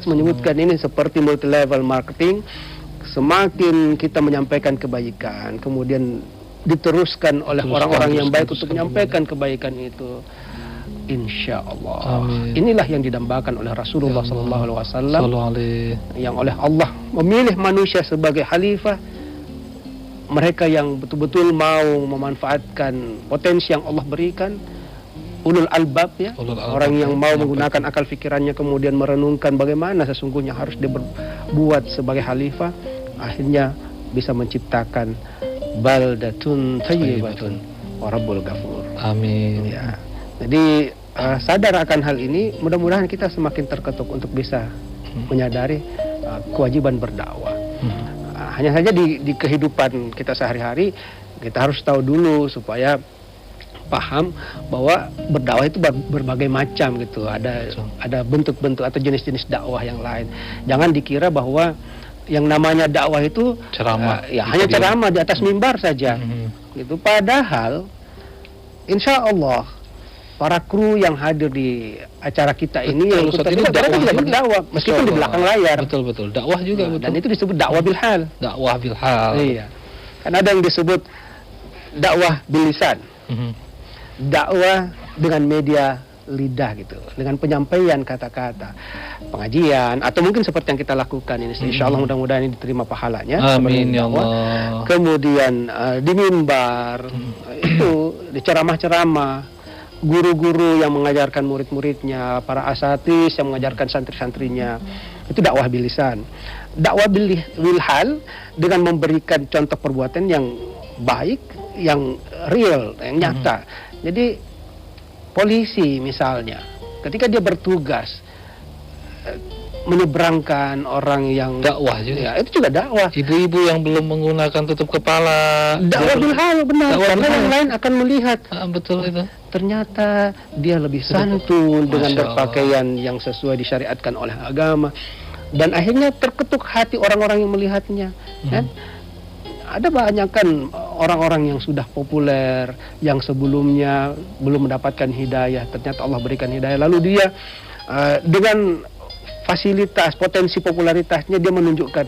menyebutkan ini seperti multi level marketing. Semakin kita menyampaikan kebaikan, kemudian diteruskan oleh orang-orang yang baik untuk menyampaikan kebaikan itu, insya Allah. Inilah yang didambakan oleh Rasulullah SAW, yang oleh Allah memilih manusia sebagai khalifah. Mereka yang betul-betul mau memanfaatkan potensi yang Allah berikan, ulul albab ya, orang yang mau menggunakan akal fikirannya kemudian merenungkan bagaimana sesungguhnya harus dia berbuat sebagai khalifah, akhirnya bisa menciptakan baldatun thayyibatun wa rabbul ghafur. Amin. Ya. Jadi sadar akan hal ini, mudah-mudahan kita semakin terketuk untuk bisa menyadari kewajiban berdakwah. Hanya saja di kehidupan kita sehari-hari kita harus tahu dulu supaya paham bahwa berdakwah itu berbagai macam gitu. Ada bentuk-bentuk atau jenis-jenis dakwah yang lain. Jangan dikira bahwa yang namanya dakwah itu ceramah, hanya ceramah di atas mimbar saja. Gitu. Padahal insya Allah para kru yang hadir di acara kita ini yang tidak berdakwah meskipun di belakang layar. Betul. Dakwah juga betul. Dan itu disebut dakwah bil hal. Dakwah bil hal. Iya. Kan ada yang disebut dakwah bil lisan. Dakwah dengan media lidah gitu, dengan penyampaian kata-kata, pengajian atau mungkin seperti yang kita lakukan ini. Insya Allah mudah-mudahan ini diterima pahalanya. Amin ya Allah. Kemudian di mimbar itu di ceramah-ceramah, guru-guru yang mengajarkan murid-muridnya, para asatis yang mengajarkan santri-santrinya, itu dakwah bil lisan. Dakwah bil hal dengan memberikan contoh perbuatan yang baik, yang real, yang nyata. Jadi polisi misalnya, ketika dia bertugas menyeberangkan orang yang dakwah juga, ya, itu juga dakwah. Ibu-ibu yang belum menggunakan tutup kepala, dakwah bil hal, benar. Karena yang lain akan melihat, betul itu. Ternyata dia lebih santun dengan berpakaian yang sesuai disyariatkan oleh agama, dan akhirnya terketuk hati orang-orang yang melihatnya. Kan? Ada banyak kan orang-orang yang sudah populer, yang sebelumnya belum mendapatkan hidayah, ternyata Allah berikan hidayah, lalu dia dengan fasilitas, potensi popularitasnya dia menunjukkan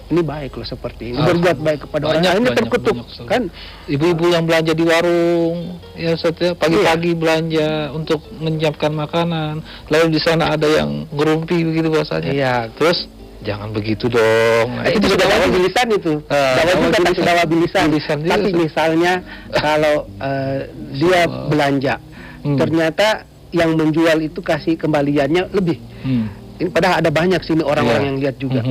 ini baik loh seperti ini, berbuat baik kepada orang lain, ini terkutuk kan. Ibu-ibu yang belanja di warung, ya setiap pagi-pagi belanja untuk menyiapkan makanan, lalu di sana ada yang ngerumpi begitu bahasanya. Iya. Terus jangan begitu dong. Nah, itu sudah dakwah bilisan itu. Dakwah bilisan. Tapi misalnya kalau dia belanja, ternyata yang menjual itu kasih kembaliannya lebih. Ini padahal ada banyak sini orang-orang yang lihat juga.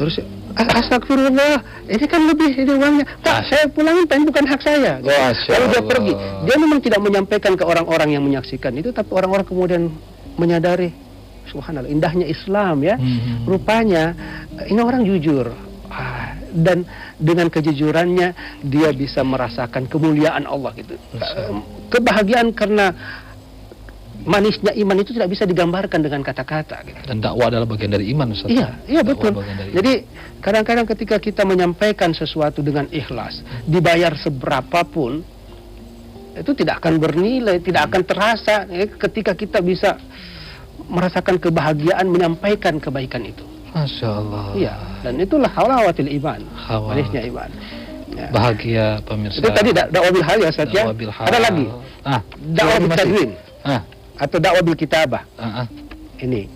Terus astagfirullah, ini kan lebih ini uangnya. Pak, saya pulangin, ini bukan hak saya. Lalu dia pergi. Dia memang tidak menyampaikan ke orang-orang yang menyaksikan itu, tapi orang-orang kemudian menyadari, subhanallah, indahnya Islam ya. Rupanya ini orang jujur. Dan dengan kejujurannya dia bisa merasakan kemuliaan Allah gitu. Kebahagiaan karena manisnya iman itu tidak bisa digambarkan dengan kata-kata gitu. Dan dakwah adalah bagian dari iman, Ustaz. Iya betul. Jadi kadang-kadang ketika kita menyampaikan sesuatu dengan ikhlas, dibayar seberapapun itu tidak akan bernilai, tidak akan terasa ketika kita bisa merasakan kebahagiaan menyampaikan kebaikan itu. Masya Allah. Iya, dan itulah halawatil iman, manisnya iman. Ya. Bahagia pemirsa. Itu tadi dakwah bil hal ya, Ustaz ya. Ada lagi. Dakwah bil tadwin. Atau dakwah bil kitabah. Ini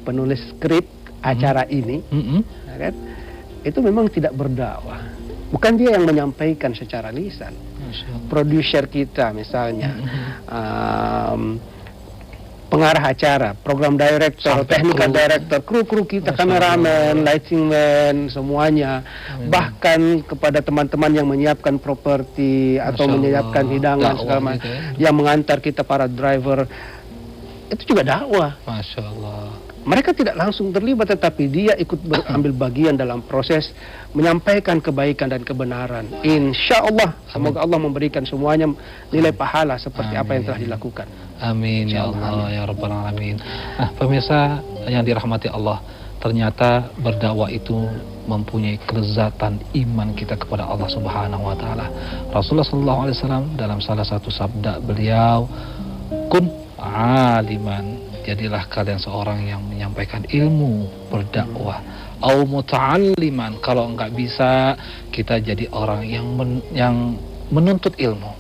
penulis skrip acara ini, kan? Itu memang tidak berdakwah. Bukan dia yang menyampaikan secara lisan. Produser kita misalnya, pengarah acara, program director, technical director, kru kita, kameramen, lighting man, semuanya. Bahkan kepada teman-teman yang menyiapkan properti atau menyiapkan hidangan segala macam, yang mengantar kita para driver, itu juga dakwah. Masya Allah. Mereka tidak langsung terlibat, tetapi dia ikut ambil bagian dalam proses menyampaikan kebaikan dan kebenaran. Insya Allah, semoga Allah memberikan semuanya nilai pahala seperti apa yang telah dilakukan. Amin ya Allah ya Rabbal Alamin. Nah, pemirsa yang dirahmati Allah, ternyata berdakwah itu mempunyai kelezatan iman kita kepada Allah Subhanahu wa taala. Rasulullah SAW dalam salah satu sabda beliau, kun aliman jadilah kalian seorang yang menyampaikan ilmu, berdakwah. Au muta'alliman, kalau enggak bisa kita jadi orang yang menuntut ilmu.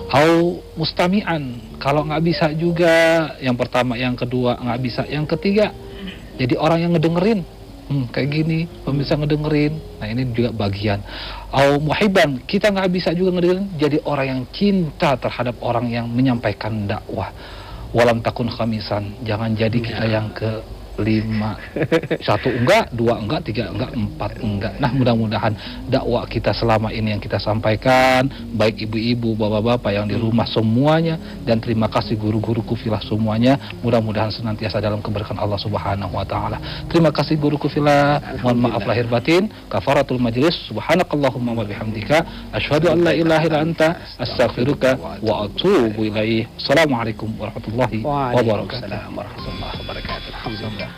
Au mustami'an, kalau enggak bisa juga yang pertama, yang kedua enggak bisa, yang ketiga jadi orang yang ngedengerin. Kayak gini, bisa ngedengerin. Nah, ini juga bagian. Au muhibban, kita nggak bisa juga ngedengerin, jadi orang yang cinta terhadap orang yang menyampaikan dakwah. Walam takun khamisan, jangan jadi kita yang ke 5, 1 enggak, 2 enggak, 3 enggak, 4 enggak. Nah, mudah-mudahan dakwah kita selama ini yang kita sampaikan, baik ibu-ibu, bapak-bapak yang di rumah semuanya, dan terima kasih guru-guru kufilah semuanya, mudah-mudahan senantiasa dalam keberkahan Allah Subhanahu wa taala. Terima kasih guru kufilah, mohon maaf lahir batin. Kafaratul majlis, subhanakallahumma wa bihamdika, asyhadu an la ilaha illa anta, astaghfiruka wa atubu ilaih. Assalamualaikum warahmatullahi wabarakatuh. Waalaikumsalam warahmatullahi wabarakatuh. Alhamdulillah.